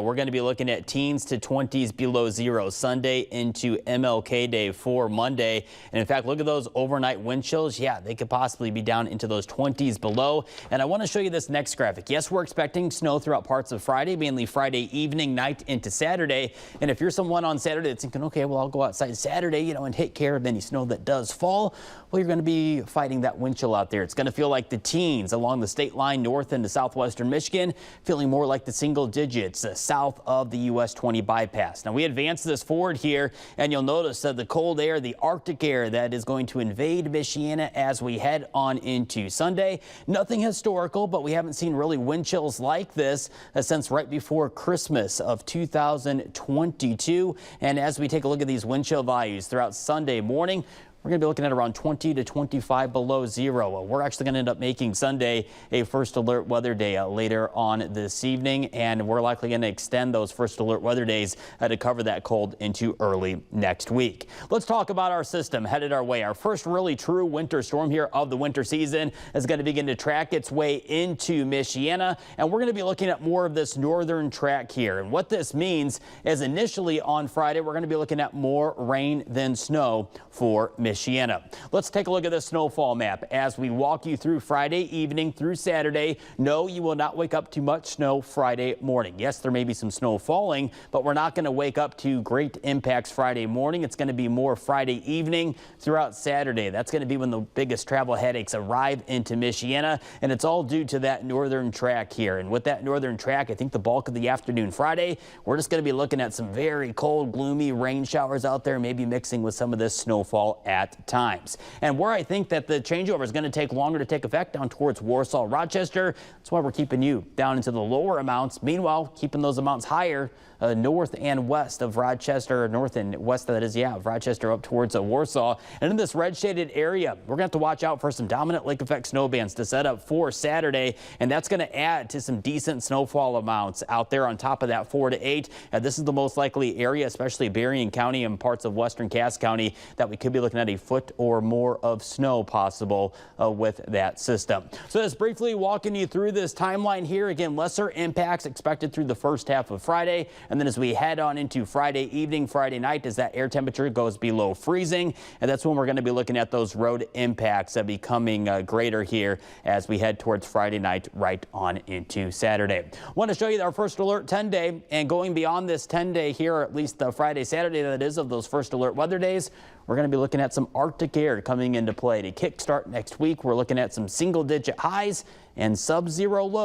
We're going to be looking at teens to 20s below zero Sunday into MLK Day for Monday. And in fact, look at those overnight wind chills. Yeah, they could possibly be down into those 20s below. And I want to show you this next graphic. Yes, we're expecting snow throughout parts of Friday, mainly Friday evening, night into Saturday. And if you're someone on Saturday that's thinking, okay, well, I'll go outside Saturday, and take care of any snow that does fall. Well, you're going to be fighting that wind chill out there. It's going to feel like the teens along the state line north into southwestern Michigan, feeling more like the single digits south of the US 20 bypass. Now we advance this forward here and you'll notice that the cold air, the Arctic air that is going to invade Michiana as we head on into Sunday. Nothing historical, but we haven't seen really wind chills like this since right before Christmas of 2022. And as we take a look at these wind chill values throughout Sunday morning, we're going to be looking at around 20 to 25 below zero. We're actually going to end up making Sunday a first alert weather day later on this evening, and we're likely going to extend those first alert weather days to cover that cold into early next week. Let's talk about our system headed our way. Our first really true winter storm here of the winter season is going to begin to track its way into Michiana, and we're going to be looking at more of this northern track here. And what this means is initially on Friday, we're going to be looking at more rain than snow for Michiana. Let's take a look at the snowfall map as we walk you through Friday evening through Saturday. No, you will not wake up to much snow Friday morning. Yes, there may be some snow falling, but we're not going to wake up to great impacts Friday morning. It's going to be more Friday evening throughout Saturday. That's going to be when the biggest travel headaches arrive into Michiana, and it's all due to that northern track here. And with that northern track, I think the bulk of the afternoon Friday, we're just going to be looking at some very cold, gloomy rain showers out there, maybe mixing with some of this snowfall at times. And where I think that the changeover is going to take longer to take effect down towards Warsaw, Rochester, that's why we're keeping you down into the lower amounts. Meanwhile, keeping those amounts higher north and west of Rochester, north and west, that is, of Rochester up towards Warsaw. And in this red shaded area, we're going to have to watch out for some dominant lake effect snow bands to set up for Saturday. And that's going to add to some decent snowfall amounts out there on top of that 4 to 8. This is the most likely area, especially Berrien County and parts of western Cass County, that we could be looking at a foot or more of snow possible with that system. So just briefly walking you through this timeline here. Again, lesser impacts expected through the first half of Friday. And then as we head on into Friday evening, Friday night, as that air temperature goes below freezing, and that's when we're going to be looking at those road impacts becoming greater here as we head towards Friday night right on into Saturday. Want to show you our first alert 10-day, and going beyond this 10-day here, or at least the Friday, Saturday, that is, of those first alert weather days, we're going to be looking at some Arctic air coming into play to kickstart next week. We're looking at some single-digit highs and sub-zero lows.